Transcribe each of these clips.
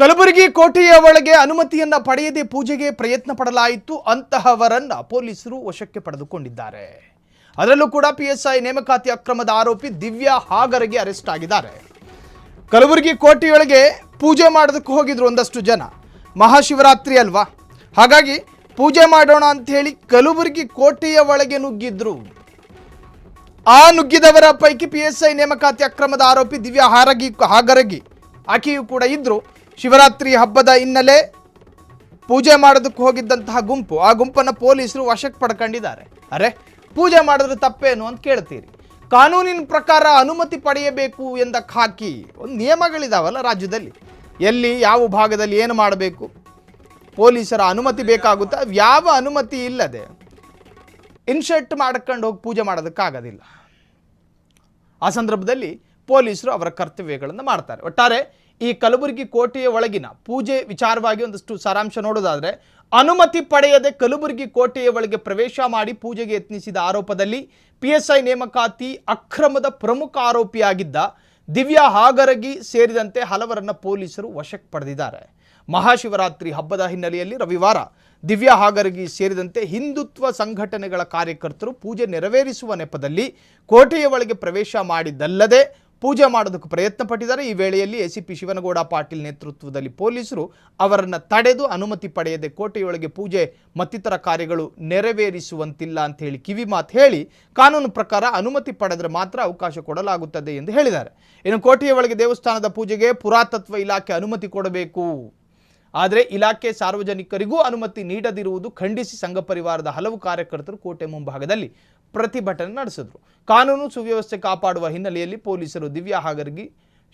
ಕಲಬುರಗಿ ಕೋಟೆಯ ಒಳಗೆ ಅನುಮತಿಯನ್ನ ಪಡೆಯದೆ ಪೂಜೆಗೆ ಪ್ರಯತ್ನ ಪಡಲಾಯಿತು. ಅಂತಹವರನ್ನ ಪೊಲೀಸರು ವಶಕ್ಕೆ ಪಡೆದುಕೊಂಡಿದ್ದಾರೆ. ಅದರಲ್ಲೂ ಕೂಡ ಪಿಎಸ್ಐ ನೇಮಕಾತಿ ಅಕ್ರಮದ ಆರೋಪಿ ದಿವ್ಯಾ ಹಾಗರಗೆ ಅರೆಸ್ಟ್ ಆಗಿದ್ದಾರೆ. ಕಲಬುರಗಿ ಕೋಟೆಯೊಳಗೆ ಪೂಜೆ ಮಾಡೋದಕ್ಕೆ ಹೋಗಿದ್ರು ಒಂದಷ್ಟು ಜನ. ಮಹಾಶಿವರಾತ್ರಿ ಅಲ್ವಾ, ಹಾಗಾಗಿ ಪೂಜೆ ಮಾಡೋಣ ಅಂತ ಹೇಳಿ ಕಲಬುರಗಿ ಕೋಟೆಯ ಒಳಗೆ ನುಗ್ಗಿದ್ರು. ಆ ನುಗ್ಗಿದವರ ಪೈಕಿ ಪಿಎಸ್ಐ ನೇಮಕಾತಿ ಅಕ್ರಮದ ಆರೋಪಿ ದಿವ್ಯಾ ಹಾಗರಗಿ ಆಕೆಯೂ ಕೂಡ ಇದ್ರು. ಶಿವರಾತ್ರಿ ಹಬ್ಬದ ಹಿನ್ನೆಲೆ ಪೂಜೆ ಮಾಡೋದಕ್ಕೆ ಹೋಗಿದ್ದಂತಹ ಗುಂಪು, ಆ ಗುಂಪನ್ನು ಪೊಲೀಸರು ವಶಕ್ಕೆ ಪಡ್ಕೊಂಡಿದ್ದಾರೆ. ಅರೆ, ಪೂಜೆ ಮಾಡಿದ್ರೆ ತಪ್ಪೇನು ಅಂತ ಕೇಳ್ತೀರಿ. ಕಾನೂನಿನ ಪ್ರಕಾರ ಅನುಮತಿ ಪಡೆಯಬೇಕು ಎಂದಕ್ಕೆ ಹಾಕಿ ಒಂದು ನಿಯಮಗಳಿದಾವಲ್ಲ ರಾಜ್ಯದಲ್ಲಿ, ಎಲ್ಲಿ ಯಾವ ಭಾಗದಲ್ಲಿ ಏನು ಮಾಡಬೇಕು, ಪೊಲೀಸರ ಅನುಮತಿ ಬೇಕಾಗುತ್ತೆ. ಯಾವ ಅನುಮತಿ ಇಲ್ಲದೆ ಇನ್ಶರ್ಟ್ ಮಾಡ್ಕೊಂಡು ಹೋಗಿ ಪೂಜೆ ಮಾಡೋದಕ್ಕಾಗೋದಿಲ್ಲ. ಆ ಸಂದರ್ಭದಲ್ಲಿ ಪೊಲೀಸರು ಅವರ ಕರ್ತವ್ಯಗಳನ್ನು ಮಾಡ್ತಾರೆ. ಒಟ್ಟಾರೆ ಈ ಕಲಬುರಗಿ ಕೋಟೆಯ ಒಳಗಿನ ಪೂಜೆ ವಿಚಾರವಾಗಿ ಒಂದಷ್ಟು ಸಾರಾಂಶ ನೋಡೋದಾದರೆ, ಅನುಮತಿ ಪಡೆಯದೆ ಕಲಬುರಗಿ ಕೋಟೆಯ ಒಳಗೆ ಪ್ರವೇಶ ಮಾಡಿ ಪೂಜೆಗೆ ಯತ್ನಿಸಿದ ಆರೋಪದಲ್ಲಿ ಪಿಎಸ್ಐ ನೇಮಕಾತಿ ಅಕ್ರಮದ ಪ್ರಮುಖ ಆರೋಪಿಯಾಗಿದ್ದ ದಿವ್ಯಾ ಹಾಗರಗಿ ಸೇರಿದಂತೆ ಹಲವರನ್ನ ಪೊಲೀಸರು ವಶಕ್ಕೆ ಪಡೆದಿದ್ದಾರೆ. ಮಹಾಶಿವರಾತ್ರಿ ಹಬ್ಬದ ಹಿನ್ನೆಲೆಯಲ್ಲಿ ರವಿವಾರ ದಿವ್ಯಾ ಹಾಗರಗಿ ಸೇರಿದಂತೆ ಹಿಂದುತ್ವ ಸಂಘಟನೆಗಳ ಕಾರ್ಯಕರ್ತರು ಪೂಜೆ ನೆರವೇರಿಸುವ ನೆಪದಲ್ಲಿ ಕೋಟೆಯ ಒಳಗೆ ಪ್ರವೇಶ ಮಾಡಿದ್ದಲ್ಲದೆ ಪೂಜೆ ಮಾಡೋದಕ್ಕೆ ಪ್ರಯತ್ನ ಪಟ್ಟಿದ್ದಾರೆ. ಈ ವೇಳೆಯಲ್ಲಿ ಎಸಿಪಿ ಶಿವನಗೌಡ ಪಾಟೀಲ್ ನೇತೃತ್ವದಲ್ಲಿ ಪೊಲೀಸರು ಅವರನ್ನು ತಡೆದು ಅನುಮತಿ ಪಡೆಯದೆ ಕೋಟೆಯೊಳಗೆ ಪೂಜೆ ಮತ್ತಿತರ ಕಾರ್ಯಗಳು ನೆರವೇರಿಸುವಂತಿಲ್ಲ ಅಂತ ಹೇಳಿ ಕಿವಿ ಮಾತು ಹೇಳಿ ಕಾನೂನು ಪ್ರಕಾರ ಅನುಮತಿ ಪಡೆದರೆ ಮಾತ್ರ ಅವಕಾಶ ಕೊಡಲಾಗುತ್ತದೆ ಎಂದು ಹೇಳಿದ್ದಾರೆ. ಇನ್ನು ಕೋಟೆಯ ಒಳಗೆ ದೇವಸ್ಥಾನದ ಪೂಜೆಗೆ ಪುರಾತತ್ವ ಇಲಾಖೆ ಅನುಮತಿ ಕೊಡಬೇಕು. ಆದರೆ ಇಲಾಖೆ ಸಾರ್ವಜನಿಕರಿಗೂ ಅನುಮತಿ ನೀಡದಿರುವುದು ಖಂಡಿಸಿ ಸಂಘ ಪರಿವಾರದ ಹಲವು ಕಾರ್ಯಕರ್ತರು ಕೋಟೆ ಮುಂಭಾಗದಲ್ಲಿ ಪ್ರತಿಭಟನೆ ನಡೆಸಿದರು. ಕಾನೂನು ಸುವ್ಯವಸ್ಥೆ ಕಾಪಾಡುವ ಹಿನ್ನೆಲೆಯಲ್ಲಿ ಪೊಲೀಸರು ದಿವ್ಯಾ ಹಾಗರಗಿ,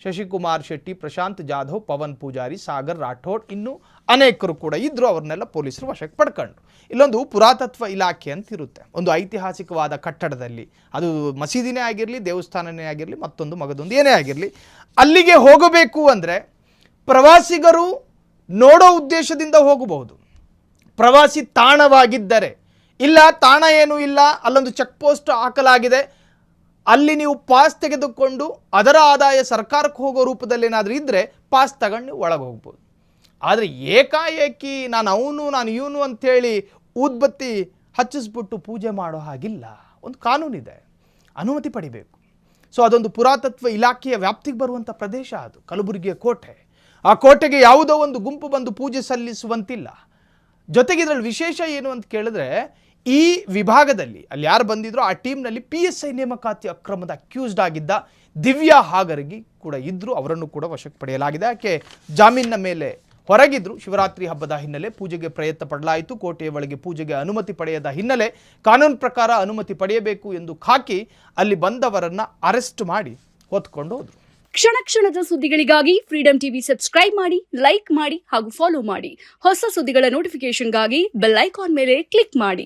ಶಶಿಕುಮಾರ್ ಶೆಟ್ಟಿ, ಪ್ರಶಾಂತ್ ಜಾಧವ್, ಪವನ್ ಪೂಜಾರಿ, ಸಾಗರ್ ರಾಠೋಡ್ ಇನ್ನೂ ಅನೇಕರು ಕೂಡ ಇದ್ದರು. ಅವ್ರನ್ನೆಲ್ಲ ಪೊಲೀಸರು ವಶಕ್ಕೆ ಪಡ್ಕೊಂಡ್ರು. ಇಲ್ಲೊಂದು ಪುರಾತತ್ವ ಇಲಾಖೆ ಅಂತ ಇರುತ್ತೆ, ಒಂದು ಐತಿಹಾಸಿಕವಾದ ಕಟ್ಟಡದಲ್ಲಿ, ಅದು ಮಸೀದಿನೇ ಆಗಿರಲಿ, ದೇವಸ್ಥಾನನೇ ಆಗಿರಲಿ, ಮತ್ತೊಂದು ಮಗದೊಂದು ಏನೇ ಆಗಿರಲಿ, ಅಲ್ಲಿಗೆ ಹೋಗಬೇಕು ಅಂದರೆ ಪ್ರವಾಸಿಗರು ನೋಡೋ ಉದ್ದೇಶದಿಂದ ಹೋಗಬಹುದು. ಪ್ರವಾಸಿ ತಾಣವಾಗಿದ್ದರೆ, ಇಲ್ಲ ತಾಣ ಏನೂ ಇಲ್ಲ, ಅಲ್ಲೊಂದು ಚೆಕ್ ಪೋಸ್ಟ್ ಹಾಕಲಾಗಿದೆ, ಅಲ್ಲಿ ನೀವು ಪಾಸ್ ತೆಗೆದುಕೊಂಡು ಅದರ ಆದಾಯ ಸರ್ಕಾರಕ್ಕೆ ಹೋಗೋ ರೂಪದಲ್ಲಿ ಏನಾದರೂ ಇದ್ದರೆ ಪಾಸ್ ತಗೊಂಡು ಒಳಗೆ ಹೋಗ್ಬೋದು. ಆದರೆ ಏಕಾಏಕಿ ನಾನು ಇವನು ಅಂಥೇಳಿ ಊದ್ಬತ್ತಿ ಹಚ್ಚಿಸ್ಬಿಟ್ಟು ಪೂಜೆ ಮಾಡೋ ಹಾಗಿಲ್ಲ. ಒಂದು ಕಾನೂನಿದೆ, ಅನುಮತಿ ಪಡಿಬೇಕು. ಸೊ ಅದೊಂದು ಪುರಾತತ್ವ ಇಲಾಖೆಯ ವ್ಯಾಪ್ತಿಗೆ ಬರುವಂಥ ಪ್ರದೇಶ ಅದು ಕಲಬುರಗಿಯ ಕೋಟೆ. ಆ ಕೋಟೆಗೆ ಯಾವುದೋ ಒಂದು ಗುಂಪು ಬಂದು ಪೂಜೆ ಸಲ್ಲಿಸುವಂತಿಲ್ಲ. ಜೊತೆಗೆ ಇದರಲ್ಲಿ ವಿಶೇಷ ಏನು ಅಂತ ಕೇಳಿದ್ರೆ, ಈ ವಿಭಾಗದಲ್ಲಿ ಅಲ್ಲಿ ಯಾರು ಬಂದಿದ್ರು ಆ ಟೀಮ್ನಲ್ಲಿ ಪಿಎಸ್ಐ ನೇಮಕಾತಿ ಅಕ್ರಮದ ಅಕ್ಯೂಸ್ಡ್ ಆಗಿದ್ದ ದಿವ್ಯಾ ಹಾಗರಗಿ ಕೂಡ ಇದ್ದರು. ಅವರನ್ನು ಕೂಡ ವಶಕ್ಕೆ ಪಡೆಯಲಾಗಿದೆ. ಆಕೆ ಜಾಮೀನಿನ ಮೇಲೆ ಹೊರಗಿದ್ರು. ಶಿವರಾತ್ರಿ ಹಬ್ಬದ ಹಿನ್ನೆಲೆ ಪೂಜೆಗೆ ಪ್ರಯತ್ನ ಪಡಲಾಯಿತು. ಕೋಟೆಯ ಒಳಗೆ ಪೂಜೆಗೆ ಅನುಮತಿ ಪಡೆಯದ ಹಿನ್ನೆಲೆ ಕಾನೂನು ಪ್ರಕಾರ ಅನುಮತಿ ಪಡೆಯಬೇಕು ಎಂದು ಹಾಕಿ ಅಲ್ಲಿ ಬಂದವರನ್ನು ಅರೆಸ್ಟ್ ಮಾಡಿ ಹೊತ್ಕೊಂಡು ಹೋದರು. ಕ್ಷಣ ಕ್ಷಣದ ಸುದ್ದಿಗಳಿಗಾಗಿ ಫ್ರೀಡಂ ಟಿವಿ ಸಬ್ಸ್ಕ್ರೈಬ್ ಮಾಡಿ, ಲೈಕ್ ಮಾಡಿ ಹಾಗೂ ಫಾಲೋ ಮಾಡಿ. ಹೊಸ ಸುದ್ದಿಗಳ ನೋಟಿಫಿಕೇಶನ್ಗಾಗಿ ಬೆಲ್ ಐಕಾನ್ ಮೇಲೆ ಕ್ಲಿಕ್ ಮಾಡಿ.